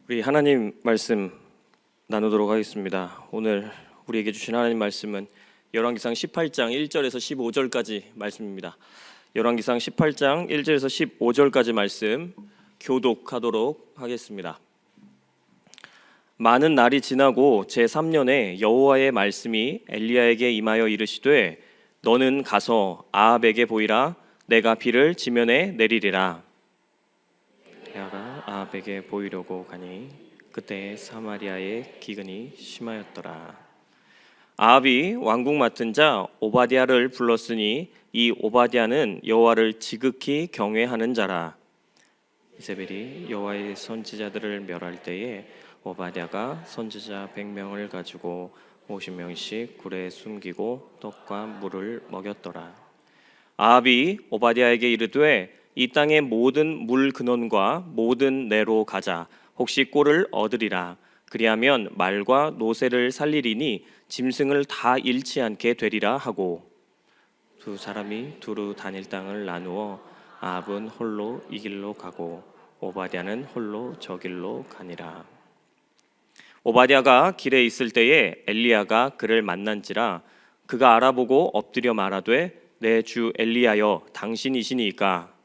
우리 하나님 말씀 나누도록 하겠습니다. 오늘 우리에게 주신 하나님 말씀은 열왕기상 18장 1절에서 15절까지 말씀입니다. 열왕기상 18장 1절에서 15절까지 말씀 교독하도록 하겠습니다. 많은 날이 지나고 제3년에 여호와의 말씀이 엘리야에게 임하여 이르시되 너는 가서 아합에게 보이라. 내가 비를 지면에 내리리라. 엘리야가 아합에게 보이려고 가니 그때 사마리아의 기근이 심하였더라. 아합이 왕국 맡은 자 오바댜를 불렀으니 이 오바댜는 여호와를 지극히 경외하는 자라. 이세벨이 여호와의 선지자들을 멸할 때에 오바댜가 선지자 100명을 가지고 50명씩 굴에 숨기고 떡과 물을 먹였더라. 아합이 오바댜에게 이르되 이 땅의 모든 물 근원과 모든 내로 가자. 혹시 꼴을 얻으리라. 그리하면 말과 노새를 살리리니 짐승을 다 잃지 않게 되리라 하고, 두 사람이 두루 다닐 땅을 나누어 아합은 홀로 이 길로 가고 오바댜는 홀로 저 길로 가니라. 오바댜가 길에 있을 때에 엘리야가 그를 만난지라. 그가 알아보고 엎드려 말하되 내 주 엘리야여 당신이시니까.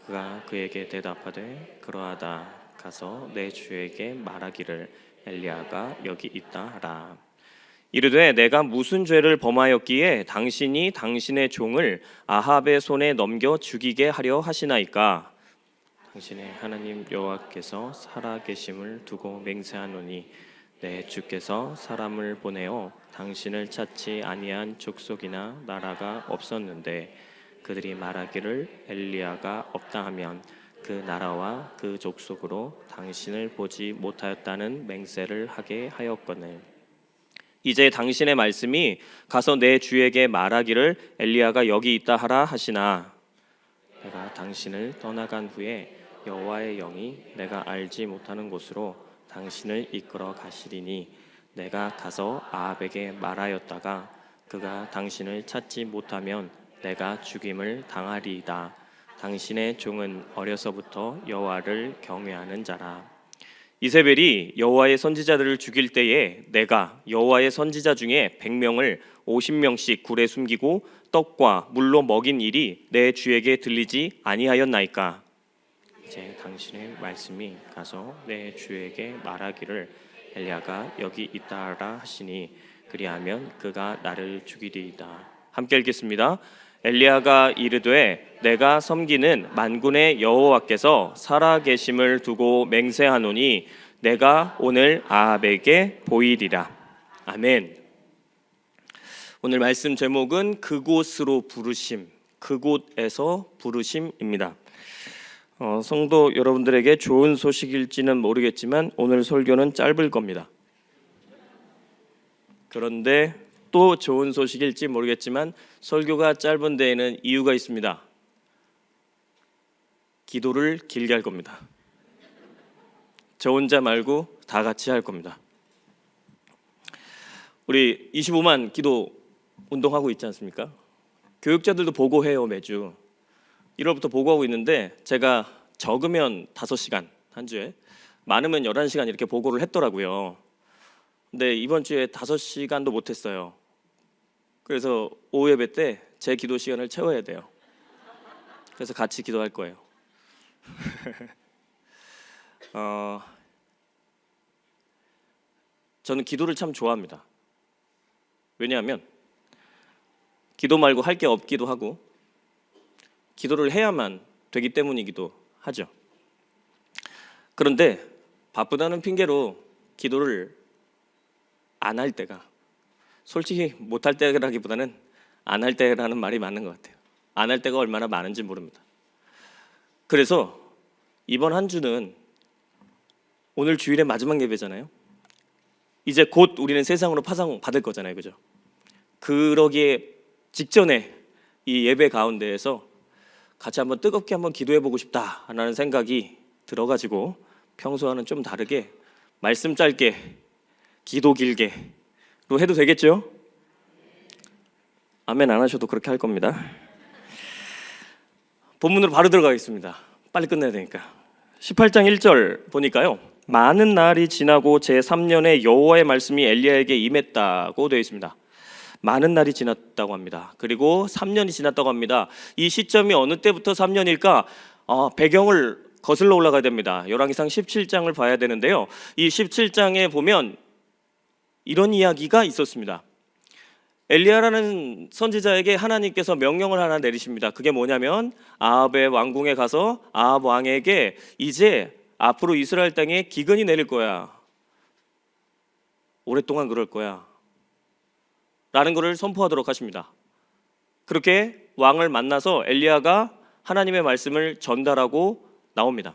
그가 그에게 대답하되 그러하다. 가서 내 주에게 말하기를 엘리야가 여기 있다 하라. 이르되 내가 무슨 죄를 범하였기에 당신이 당신의 종을 아합의 손에 넘겨 죽이게 하려 하시나이까. 당신의 하나님 여호와께서 살아계심을 두고 맹세하노니 내 주께서 사람을 보내어 당신을 찾지 아니한 족속이나 나라가 없었는데 그들이 말하기를 엘리야가 없다 하면 그 나라와 그 족속으로 당신을 보지 못하였다는 맹세를 하게 하였거늘. 이제 당신의 말씀이 가서 내 주에게 말하기를 엘리야가 여기 있다 하라 하시나 내가 당신을 떠나간 후에 여호와의 영이 내가 알지 못하는 곳으로 당신을 이끌어 가시리니 내가 가서 아합에게 말하였다가 그가 당신을 찾지 못하면 내가 죽임을 당하리이다. 당신의 종은 어려서부터 여호와를 경외하는 자라. 이세벨이 여호와의 선지자들을 죽일 때에 내가 여호와의 선지자 중에 100명을 50명씩 굴에 숨기고 떡과 물로 먹인 일이 내 주에게 들리지 아니하였나이까. 이제 당신의 말씀이 가서 내 주에게 말하기를 엘리야가 여기 있다 하라 하시니 그리하면 그가 나를 죽이리이다. 함께 읽겠습니다. 엘리야가 이르되 내가 섬기는 만군의 여호와께서 살아계심을 두고 맹세하노니 내가 오늘 아합에게 보이리라. 아멘. 오늘 말씀 제목은 그곳으로 부르심, 그곳에서 부르심입니다. 성도 여러분들에게 좋은 소식일지는 모르겠지만 오늘 설교는 짧을 겁니다. 그런데 또 좋은 소식일지 모르겠지만 설교가 짧은 데에는 이유가 있습니다. 기도를 길게 할 겁니다. 저 혼자 말고 다 같이 할 겁니다. 우리 25만 기도 운동하고 있지 않습니까? 교육자들도 보고해요. 매주 1월부터 보고하고 있는데 제가 적으면 5시간 한 주에, 많으면 11시간 이렇게 보고를 했더라고요. 근데 이번 주에 5시간도 못했어요. 그래서 오후 예배 때 제 기도 시간을 채워야 돼요. 그래서 같이 기도할 거예요. 저는 기도를 참 좋아합니다. 왜냐하면 기도 말고 할 게 없기도 하고 기도를 해야만 되기 때문이기도 하죠. 그런데 바쁘다는 핑계로 기도를 안 할 때가, 솔직히 못할 때라기보다는 안 할 때라는 말이 맞는 것 같아요. 안 할 때가 얼마나 많은지 모릅니다. 그래서 이번 한 주는 오늘 주일의 마지막 예배잖아요. 이제 곧 우리는 세상으로 파송 받을 거잖아요, 그죠? 그러기에 직전에 이 예배 가운데에서 같이 한번 뜨겁게 한번 기도해보고 싶다라는 생각이 들어가지고 평소와는 좀 다르게 말씀 짧게 기도 길게로 해도 되겠죠? 아멘 안 하셔도 그렇게 할 겁니다. 본문으로 바로 들어가겠습니다. 빨리 끝내야 되니까. 18장 1절 보니까요, 많은 날이 지나고 제3년에 여호와의 말씀이 엘리야에게 임했다고 되어 있습니다. 많은 날이 지났다고 합니다. 그리고 3년이 지났다고 합니다. 이 시점이 어느 때부터 3년일까? 배경을 거슬러 올라가야 됩니다. 열왕기상 17장을 봐야 되는데요. 이 17장에 보면 이런 이야기가 있었습니다. 엘리야라는 선지자에게 하나님께서 명령을 하나 내리십니다. 그게 뭐냐면 아합의 왕궁에 가서 아합 왕에게 이제 앞으로 이스라엘 땅에 기근이 내릴 거야. 오랫동안 그럴 거야. 라는 것을 선포하도록 하십니다. 그렇게 왕을 만나서 엘리야가 하나님의 말씀을 전달하고 나옵니다.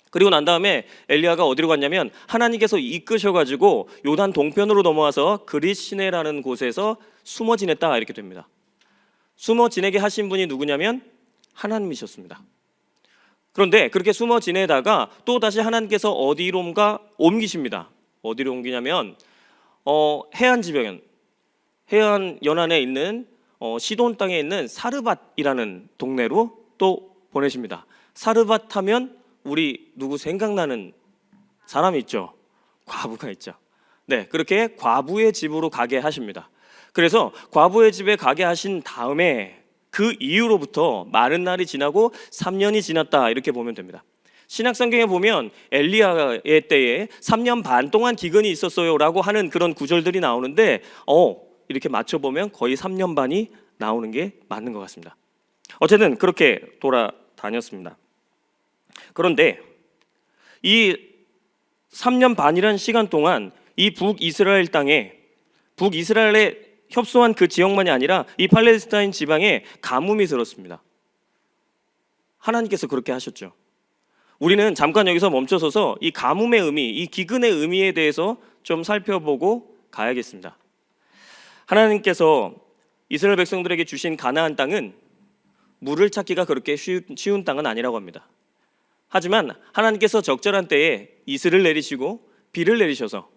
그리고 난 다음에 엘리야가 어디로 갔냐면 하나님께서 이끄셔가지고 요단 동편으로 넘어와서 그릿 시내라는 곳에서 숨어 지냈다 이렇게 됩니다. 숨어 지내게 하신 분이 누구냐면 하나님이셨습니다. 그런데 그렇게 숨어 지내다가 또 다시 하나님께서 어디론가 옮기십니다. 어디로 옮기냐면 해안 지변, 해안 연안에 있는 시돈 땅에 있는 사르밧이라는 동네로 또 보내십니다. 사르밧 하면 우리 누구 생각나는 사람이 있죠? 과부가 있죠. 네, 그렇게 과부의 집으로 가게 하십니다. 그래서 과부의 집에 가게 하신 다음에 그 이후로부터 많은 날이 지나고 3년이 지났다 이렇게 보면 됩니다. 신약 성경에 보면 엘리야의 때에 3년 반 동안 기근이 있었어요라고 하는 그런 구절들이 나오는데 이렇게 맞춰보면 거의 3년 반이 나오는 게 맞는 것 같습니다. 어쨌든 그렇게 돌아다녔습니다. 그런데 이 3년 반이라는 시간 동안 이 북이스라엘 땅에 북이스라엘에 협소한 그 지역만이 아니라 이 팔레스타인 지방에 가뭄이 들었습니다. 하나님께서 그렇게 하셨죠. 우리는 잠깐 여기서 멈춰서서 이 가뭄의 의미, 이 기근의 의미에 대해서 좀 살펴보고 가야겠습니다. 하나님께서 이스라엘 백성들에게 주신 가나안 땅은 물을 찾기가 그렇게 쉬운 땅은 아니라고 합니다. 하지만 하나님께서 적절한 때에 이슬을 내리시고 비를 내리셔서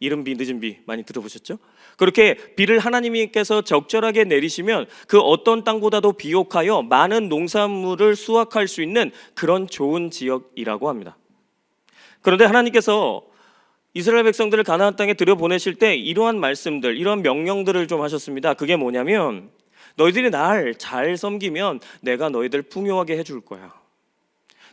이른 비 늦은 비 많이 들어보셨죠? 그렇게 비를 하나님께서 적절하게 내리시면 그 어떤 땅보다도 비옥하여 많은 농산물을 수확할 수 있는 그런 좋은 지역이라고 합니다. 그런데 하나님께서 이스라엘 백성들을 가나안 땅에 들여보내실 때 이러한 말씀들, 이러한 명령들을 좀 하셨습니다. 그게 뭐냐면 너희들이 날 잘 섬기면 내가 너희들 풍요하게 해줄 거야.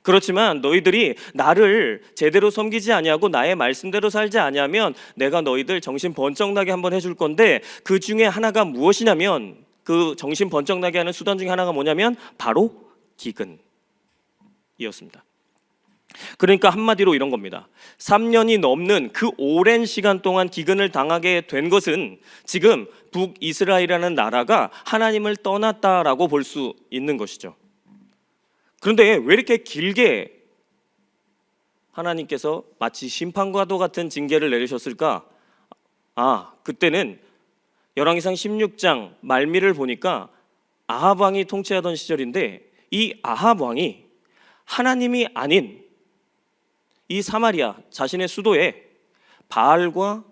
그렇지만 너희들이 나를 제대로 섬기지 아니하고 나의 말씀대로 살지 아니하면 내가 너희들 정신 번쩍 나게 한번 해줄 건데 그 중에 하나가 무엇이냐면 그 정신 번쩍 나게 하는 수단 중에 하나가 뭐냐면 바로 기근이었습니다. 그러니까 한마디로 이런 겁니다. 3년이 넘는 그 오랜 시간 동안 기근을 당하게 된 것은 지금 북이스라엘이라는 나라가 하나님을 떠났다라고 볼 수 있는 것이죠. 그런데 왜 이렇게 길게 하나님께서 마치 심판과도 같은 징계를 내리셨을까? 그때는 열왕기상 16장 말미를 보니까 아합 왕이 통치하던 시절인데 이 아합 왕이 하나님이 아닌 이 사마리아 자신의 수도에 바알과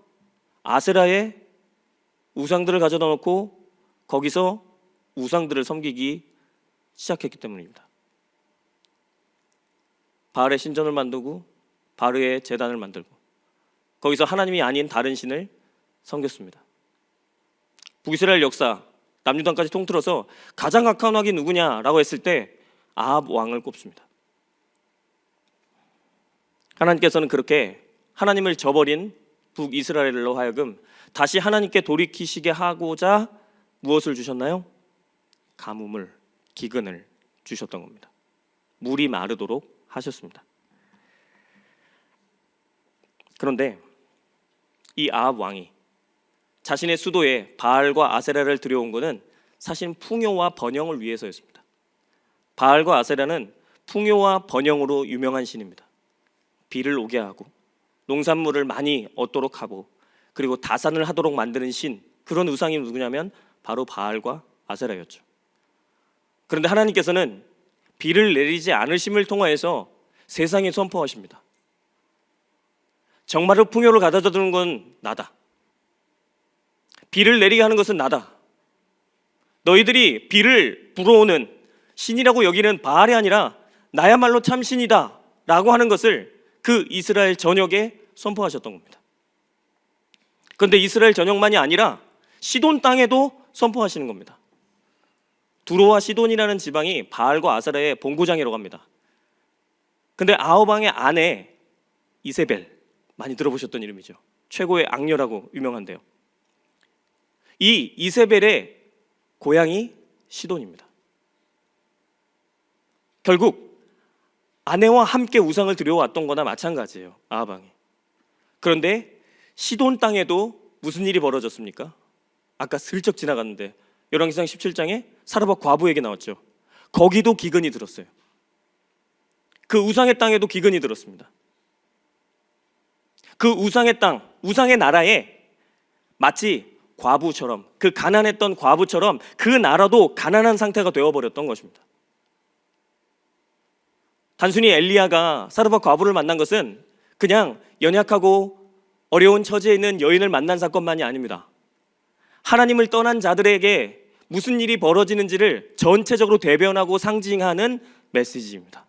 아세라의 우상들을 가져다 놓고 거기서 우상들을 섬기기 시작했기 때문입니다. 바알의 신전을 만들고 바알의 제단을 만들고 거기서 하나님이 아닌 다른 신을 섬겼습니다. 북이스라엘 역사 남유다까지 통틀어서 가장 악한 왕이 누구냐라고 했을 때 아합 왕을 꼽습니다. 하나님께서는 그렇게 하나님을 저버린 북이스라엘로 하여금 다시 하나님께 돌이키시게 하고자 무엇을 주셨나요? 가뭄을, 기근을 주셨던 겁니다. 물이 마르도록 하셨습니다. 그런데 이 아합 왕이 자신의 수도에 바알과 아세라를 들여온 것은 사실 풍요와 번영을 위해서였습니다. 바알과 아세라는 풍요와 번영으로 유명한 신입니다. 비를 오게 하고 농산물을 많이 얻도록 하고 그리고 다산을 하도록 만드는 신, 그런 우상이 누구냐면 바로 바알과 아세라였죠. 그런데 하나님께서는 비를 내리지 않으심을 통하여서 세상에 선포하십니다. 정말로 풍요를 가져다 주는 건 나다. 비를 내리게 하는 것은 나다. 너희들이 비를 불어오는 신이라고 여기는 바알이 아니라 나야말로 참 신이다 라고 하는 것을 그 이스라엘 전역에 선포하셨던 겁니다. 그런데 이스라엘 전역만이 아니라 시돈 땅에도 선포하시는 겁니다. 두로와 시돈이라는 지방이 바알과 아사라의 본고장이라고 합니다. 근데 아합 왕의 아내 이세벨, 많이 들어보셨던 이름이죠. 최고의 악녀라고 유명한데요. 이 이세벨의 고향이 시돈입니다. 결국 아내와 함께 우상을 드려왔던 거나 마찬가지예요, 아합 왕이. 그런데 시돈 땅에도 무슨 일이 벌어졌습니까? 아까 슬쩍 지나갔는데 열왕기상 17장에 사르밧 과부에게 나왔죠. 거기도 기근이 들었어요. 그 우상의 땅에도 기근이 들었습니다. 그 우상의 땅, 우상의 나라에 마치 과부처럼, 그 가난했던 과부처럼 그 나라도 가난한 상태가 되어버렸던 것입니다. 단순히 엘리야가 사르밧 과부를 만난 것은 그냥 연약하고 어려운 처지에 있는 여인을 만난 사건만이 아닙니다. 하나님을 떠난 자들에게 무슨 일이 벌어지는지를 전체적으로 대변하고 상징하는 메시지입니다.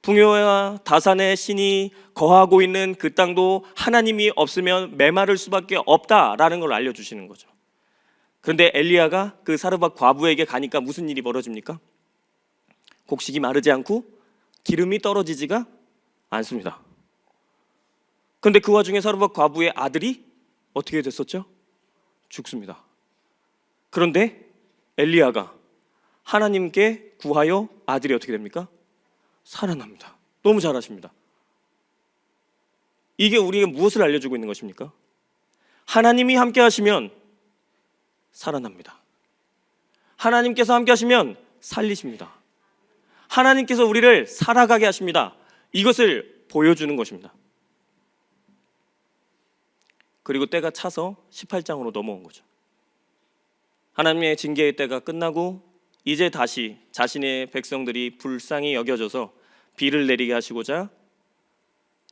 풍요와 다산의 신이 거하고 있는 그 땅도 하나님이 없으면 메마를 수밖에 없다라는 걸 알려주시는 거죠. 그런데 엘리야가 그 사르밧 과부에게 가니까 무슨 일이 벌어집니까? 곡식이 마르지 않고 기름이 떨어지지가 않습니다. 그런데 그 와중에 사르밧 과부의 아들이 어떻게 됐었죠? 죽습니다. 그런데 엘리야가 하나님께 구하여 아들이 어떻게 됩니까? 살아납니다. 너무 잘하십니다. 이게 우리에게 무엇을 알려주고 있는 것입니까? 하나님이 함께 하시면 살아납니다. 하나님께서 함께 하시면 살리십니다. 하나님께서 우리를 살아가게 하십니다. 이것을 보여주는 것입니다. 그리고 때가 차서 18장으로 넘어온 거죠. 하나님의 징계의 때가 끝나고 이제 다시 자신의 백성들이 불쌍히 여겨져서 비를 내리게 하시고자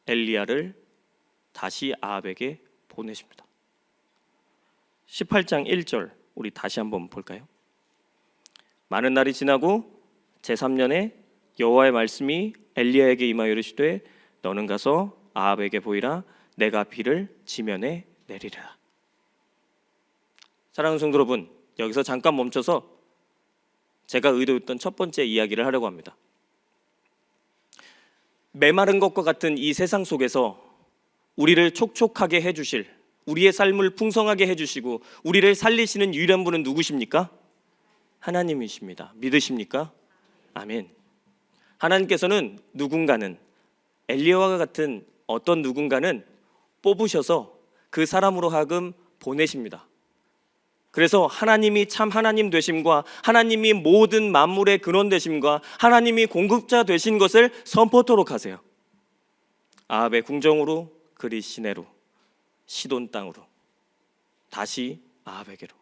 엘리야를 다시 아합에게 보내십니다. 18장 1절 우리 다시 한번 볼까요? 많은 날이 지나고 제3년에 여호와의 말씀이 엘리야에게 임하여 이르시되 너는 가서 아합에게 보이라 내가 비를 지면에 내리라. 사랑하는 성도 여러분, 여기서 잠깐 멈춰서 제가 의도했던 첫 번째 이야기를 하려고 합니다. 메마른 것과 같은 이 세상 속에서 우리를 촉촉하게 해주실, 우리의 삶을 풍성하게 해주시고 우리를 살리시는 유일한 분은 누구십니까? 하나님이십니다. 믿으십니까? 아멘. 하나님께서는 누군가는, 엘리야와 같은 어떤 누군가는 뽑으셔서 그 사람으로 하여금 보내십니다. 그래서 하나님이 참 하나님 되심과 하나님이 모든 만물의 근원 되심과 하나님이 공급자 되신 것을 선포토록 하세요. 아합의 궁정으로, 그리 시내로, 시돈 땅으로, 다시 아합에게로,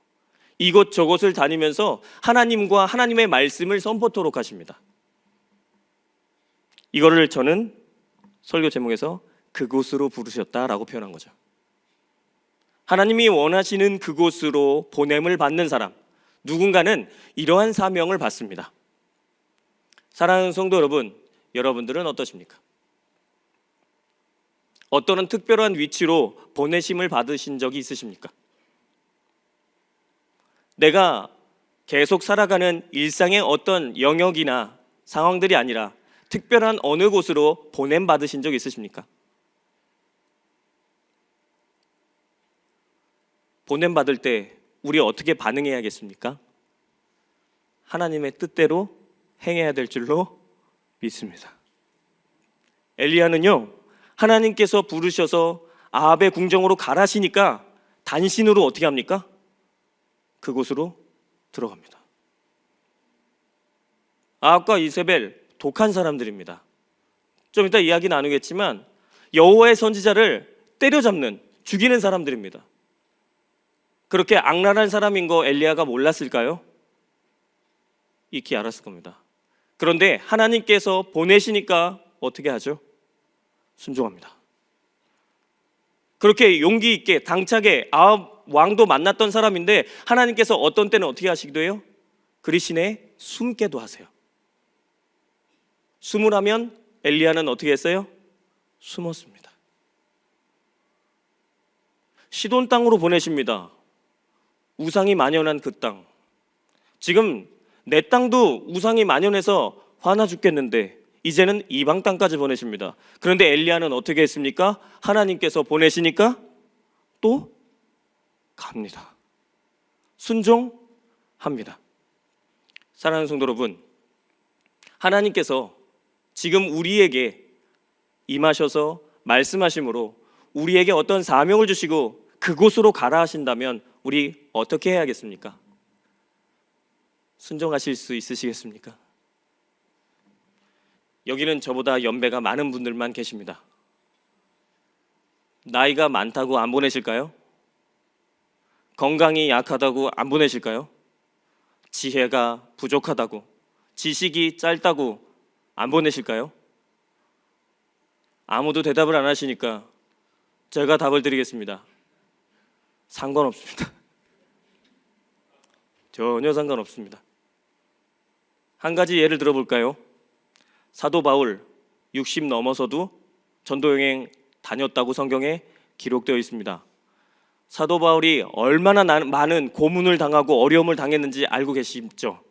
이곳저곳을 다니면서 하나님과 하나님의 말씀을 선포토록 하십니다. 이거를 저는 설교 제목에서 그곳으로 부르셨다라고 표현한 거죠. 하나님이 원하시는 그곳으로 보냄을 받는 사람, 누군가는 이러한 사명을 받습니다. 사랑하는 성도 여러분, 여러분들은 어떠십니까? 어떤 특별한 위치로 보내심을 받으신 적이 있으십니까? 내가 계속 살아가는 일상의 어떤 영역이나 상황들이 아니라 특별한 어느 곳으로 보냄 받으신 적 있으십니까? 보냄 받을 때 우리 어떻게 반응해야겠습니까? 하나님의 뜻대로 행해야 될 줄로 믿습니다. 엘리야는요, 하나님께서 부르셔서 아합의 궁정으로 가라시니까 단신으로 어떻게 합니까? 그곳으로 들어갑니다. 아합과 이세벨 독한 사람들입니다. 좀 이따 이야기 나누겠지만 여호와의 선지자를 때려잡는, 죽이는 사람들입니다. 그렇게 악랄한 사람인 거 엘리야가 몰랐을까요? 익히 알았을 겁니다. 그런데 하나님께서 보내시니까 어떻게 하죠? 순종합니다. 그렇게 용기 있게 당차게 아합 왕도 만났던 사람인데 하나님께서 어떤 때는 어떻게 하시기도 해요? 그리 시내에 숨게도 하세요. 숨을 하면 엘리야는 어떻게 했어요? 숨었습니다. 시돈 땅으로 보내십니다. 우상이 만연한 그 땅. 지금 내 땅도 우상이 만연해서 화나 죽겠는데 이제는 이방 땅까지 보내십니다. 그런데 엘리야는 어떻게 했습니까? 하나님께서 보내시니까 또 갑니다. 순종합니다. 사랑하는 성도 여러분, 하나님께서 지금 우리에게 임하셔서 말씀하심으로 우리에게 어떤 사명을 주시고 그곳으로 가라 하신다면 우리 어떻게 해야겠습니까? 순종하실 수 있으시겠습니까? 여기는 저보다 연배가 많은 분들만 계십니다. 나이가 많다고 안 보내실까요? 건강이 약하다고 안 보내실까요? 지혜가 부족하다고, 지식이 짧다고 안 보내실까요? 아무도 대답을 안 하시니까 제가 답을 드리겠습니다. 상관없습니다. 전혀 상관없습니다. 한 가지 예를 들어볼까요? 사도 바울 60 넘어서도 전도여행 다녔다고 성경에 기록되어 있습니다. 사도 바울이 얼마나 많은 고문을 당하고 어려움을 당했는지 알고 계시죠?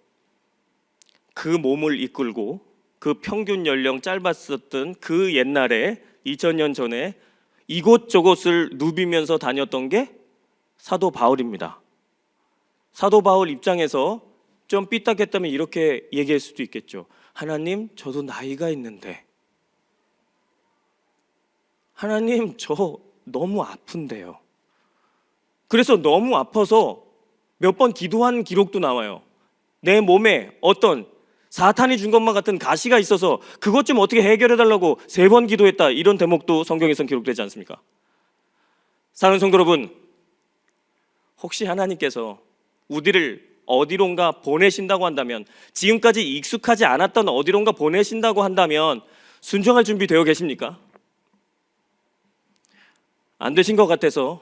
그 몸을 이끌고 그 평균 연령 짧았었던 그 옛날에 2000년 전에 이곳저곳을 누비면서 다녔던 게 사도 바울입니다. 사도 바울 입장에서 좀 삐딱했다면 이렇게 얘기할 수도 있겠죠. 하나님, 저도 나이가 있는데, 하나님, 저 너무 아픈데요. 그래서 너무 아파서 몇 번 기도한 기록도 나와요. 내 몸에 어떤 사탄이 준 것만 같은 가시가 있어서 그것 좀 어떻게 해결해달라고 3번 기도했다, 이런 대목도 성경에선 기록되지 않습니까? 사랑하는 성도 여러분, 혹시 하나님께서 우리를 어디론가 보내신다고 한다면, 지금까지 익숙하지 않았던 어디론가 보내신다고 한다면 순종할 준비 되어 계십니까? 안 되신 것 같아서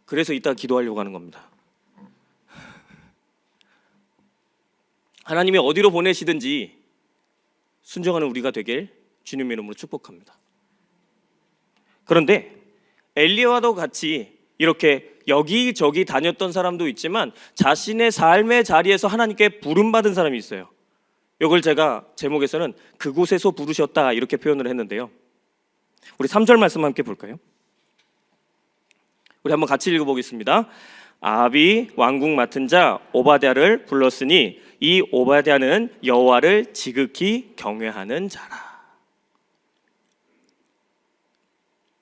그래서 이따 기도하려고 하는 겁니다. 하나님이 어디로 보내시든지 순종하는 우리가 되길 주님의 이름으로 축복합니다. 그런데 엘리야와도 같이 이렇게 여기저기 다녔던 사람도 있지만 자신의 삶의 자리에서 하나님께 부름받은 사람이 있어요. 이걸 제가 제목에서는 그곳에서 부르셨다 이렇게 표현을 했는데요. 우리 3절 말씀 함께 볼까요? 우리 한번 같이 읽어보겠습니다. 아합이 왕국 맡은 자 오바댜를 불렀으니 이 오바댜는 여호와를 지극히 경외하는 자라.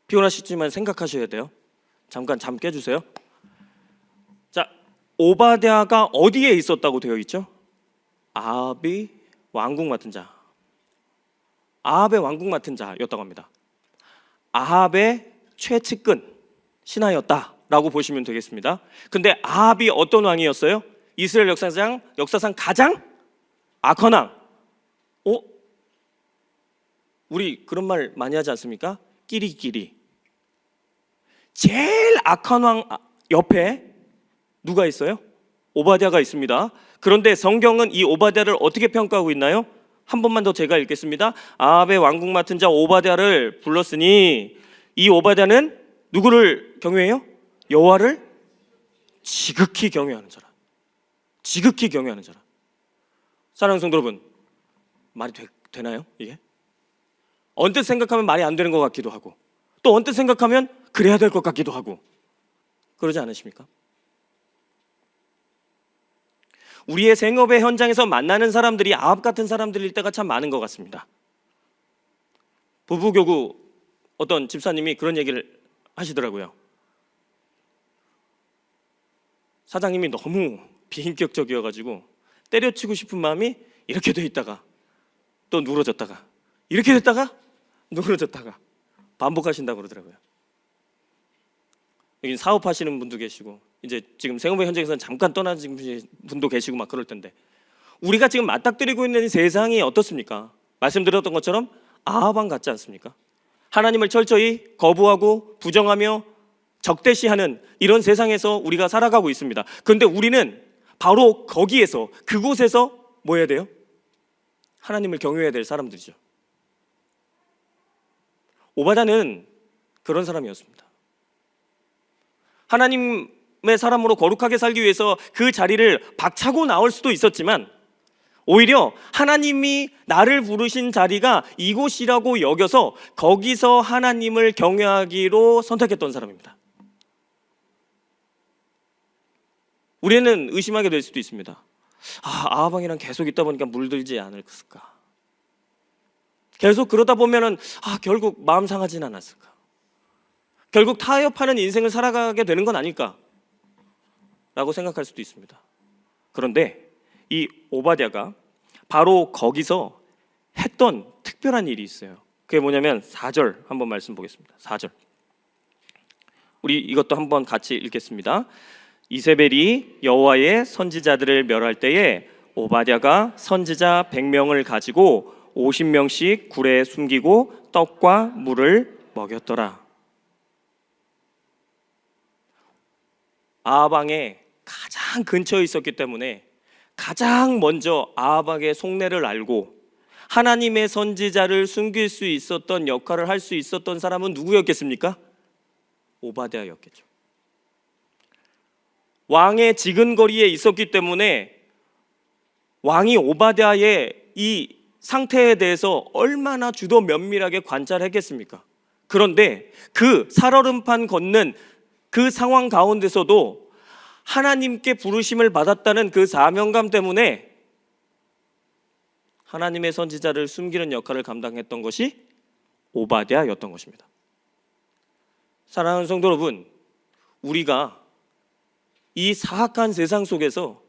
피곤하시지만 생각하셔야 돼요. 잠깐 잠 깨주세요. 자, 오바댜가 어디에 있었다고 되어 있죠? 아합이 왕국 맡은 자, 아합의 왕국 맡은 자였다고 합니다. 아합의 최측근 신하였다라고 보시면 되겠습니다. 근데 아합이 어떤 왕이었어요? 이스라엘 역사상 가장 악한 왕. 우리 그런 말 많이 하지 않습니까? 끼리끼리. 제일 악한 왕 옆에 누가 있어요? 오바댜가 있습니다. 그런데 성경은 이 오바댜를 어떻게 평가하고 있나요? 한 번만 더 제가 읽겠습니다. 아합의 왕국 맡은 자 오바댜를 불렀으니 이 오바댜는 누구를 경외해요? 여호와를 지극히 경외하는 자라. 지극히 경외하는 자라. 사랑하는 성도 여러분, 말이 되나요? 이게? 언뜻 생각하면 말이 안 되는 것 같기도 하고, 또 언뜻 생각하면 그래야 될 것 같기도 하고, 그러지 않으십니까? 우리의 생업의 현장에서 만나는 사람들이 아합 같은 사람들일 때가 참 많은 것 같습니다. 부부교구 어떤 집사님이 그런 얘기를 하시더라고요. 사장님이 너무 비인격적이어가지고 때려치고 싶은 마음이 이렇게 돼 있다가 또 누그러졌다가 이렇게 됐다가 누그러졌다가 반복하신다고 그러더라고요. 여기 사업하시는 분도 계시고 이제 지금 생업의 현장에서는 잠깐 떠나신 분도 계시고 막 그럴 텐데, 우리가 지금 맞닥뜨리고 있는 세상이 어떻습니까? 말씀드렸던 것처럼 아합 왕 같지 않습니까? 하나님을 철저히 거부하고 부정하며 적대시하는 이런 세상에서 우리가 살아가고 있습니다. 그런데 우리는 바로 거기에서, 그곳에서 뭐 해야 돼요? 하나님을 경외해야 될 사람들이죠. 오바댜는 그런 사람이었습니다. 하나님의 사람으로 거룩하게 살기 위해서 그 자리를 박차고 나올 수도 있었지만 오히려 하나님이 나를 부르신 자리가 이곳이라고 여겨서 거기서 하나님을 경외하기로 선택했던 사람입니다. 우리는 의심하게 될 수도 있습니다. 아하방이랑 계속 있다 보니까 물들지 않을까? 계속 그러다 보면은 결국 마음 상하진 않았을까? 결국 타협하는 인생을 살아가게 되는 건 아닐까? 라고 생각할 수도 있습니다. 그런데 이 오바댜가 바로 거기서 했던 특별한 일이 있어요. 그게 뭐냐면 4절 한번 말씀 보겠습니다. 4절. 우리 이것도 한번 같이 읽겠습니다. 이세벨이 여호와의 선지자들을 멸할 때에 오바댜가 선지자 100명을 가지고 50명씩 굴에 숨기고 떡과 물을 먹였더라. 아하방의 가장 근처에 있었기 때문에 가장 먼저 아하방의 속내를 알고 하나님의 선지자를 숨길 수 있었던 역할을 할 수 있었던 사람은 누구였겠습니까? 오바댜였겠죠. 왕의 지근거리에 있었기 때문에 왕이 오바댜의 이 상태에 대해서 얼마나 주도 면밀하게 관찰했겠습니까? 그런데 그 살얼음판 걷는 그 상황 가운데서도 하나님께 부르심을 받았다는 그 사명감 때문에 하나님의 선지자를 숨기는 역할을 감당했던 것이 오바댜였던 것입니다. 사랑하는 성도 여러분, 우리가 이 사악한 세상 속에서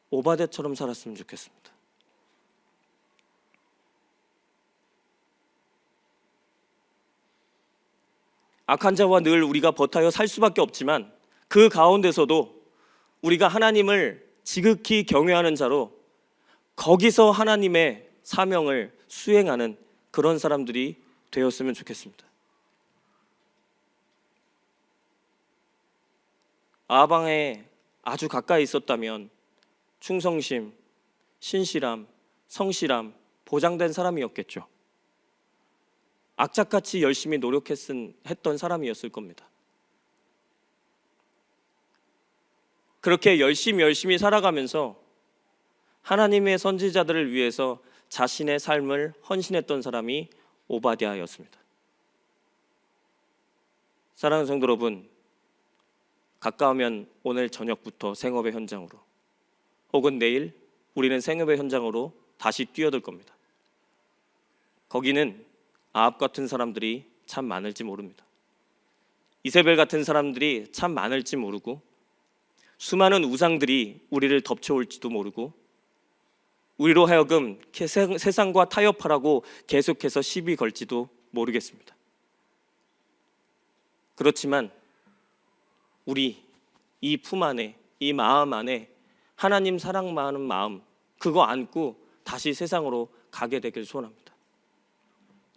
오바댜처럼 살았으면 좋겠습니다. 악한 자와 늘 우리가 버타여 살 수밖에 없지만 그 가운데서도 우리가 하나님을 지극히 경외하는 자로 거기서 하나님의 사명을 수행하는 그런 사람들이 되었으면 좋겠습니다. 아하방에 아주 가까이 있었다면 충성심, 신실함, 성실함 보장된 사람이었겠죠. 악착같이 열심히 노력했던 사람이었을 겁니다. 그렇게 열심히 살아가면서 하나님의 선지자들을 위해서 자신의 삶을 헌신했던 사람이 오바댜였습니다. 사랑하는 성도 여러분, 가까우면 오늘 저녁부터 생업의 현장으로 혹은 내일 우리는 생업의 현장으로 다시 뛰어들 겁니다. 거기는 아합 같은 사람들이 참 많을지 모릅니다. 이세벨 같은 사람들이 참 많을지 모르고 수많은 우상들이 우리를 덮쳐올지도 모르고 우리로 하여금 세상과 타협하라고 계속해서 시비 걸지도 모르겠습니다. 그렇지만 우리 이 품 안에, 이 마음 안에 하나님 사랑 많은 마음 그거 안고 다시 세상으로 가게 되길 소원합니다.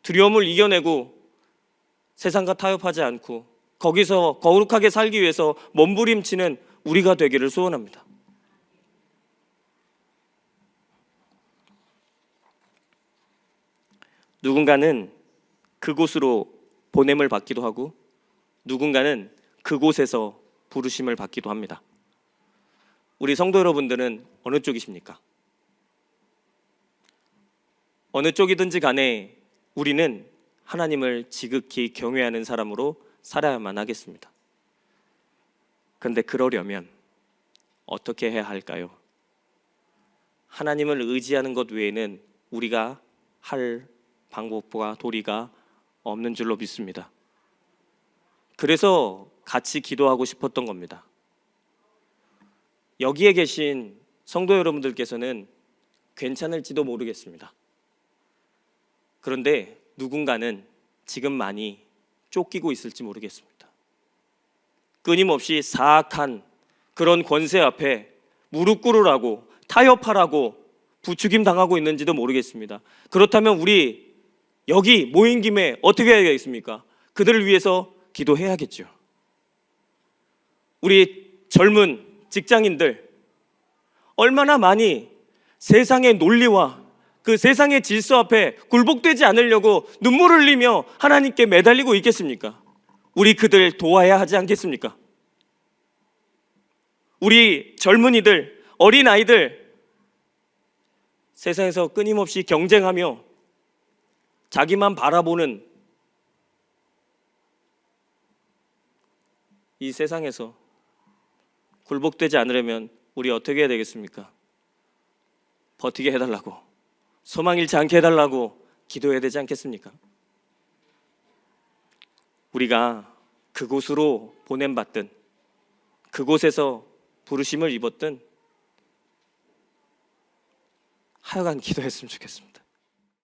두려움을 이겨내고 세상과 타협하지 않고 거기서 거룩하게 살기 위해서 몸부림치는 우리가 되기를 소원합니다. 누군가는 그곳으로 보냄을 받기도 하고 누군가는 그곳에서 부르심을 받기도 합니다. 우리 성도 여러분들은 어느 쪽이십니까? 어느 쪽이든지 간에 우리는 하나님을 지극히 경외하는 사람으로 살아야만 하겠습니다. 그런데 그러려면 어떻게 해야 할까요? 하나님을 의지하는 것 외에는 우리가 할 방법과 도리가 없는 줄로 믿습니다. 그래서 같이 기도하고 싶었던 겁니다. 여기에 계신 성도 여러분들께서는 괜찮을지도 모르겠습니다. 그런데 누군가는 지금 많이 쫓기고 있을지 모르겠습니다. 끊임없이 사악한 그런 권세 앞에 무릎 꿇으라고 타협하라고 부추김 당하고 있는지도 모르겠습니다. 그렇다면 우리 여기 모인 김에 어떻게 해야겠습니까? 그들을 위해서 기도해야겠죠. 우리 젊은 직장인들 얼마나 많이 세상의 논리와 그 세상의 질서 앞에 굴복되지 않으려고 눈물을 흘리며 하나님께 매달리고 있겠습니까? 우리 그들 도와야 하지 않겠습니까? 우리 젊은이들, 어린아이들 세상에서 끊임없이 경쟁하며 자기만 바라보는 이 세상에서 굴복되지 않으려면 우리 어떻게 해야 되겠습니까? 버티게 해달라고, 소망 잃지 않게 해달라고 기도해야 되지 않겠습니까? 우리가 그곳으로 보냄받든 그곳에서 부르심을 입었든 하여간 기도했으면 좋겠습니다.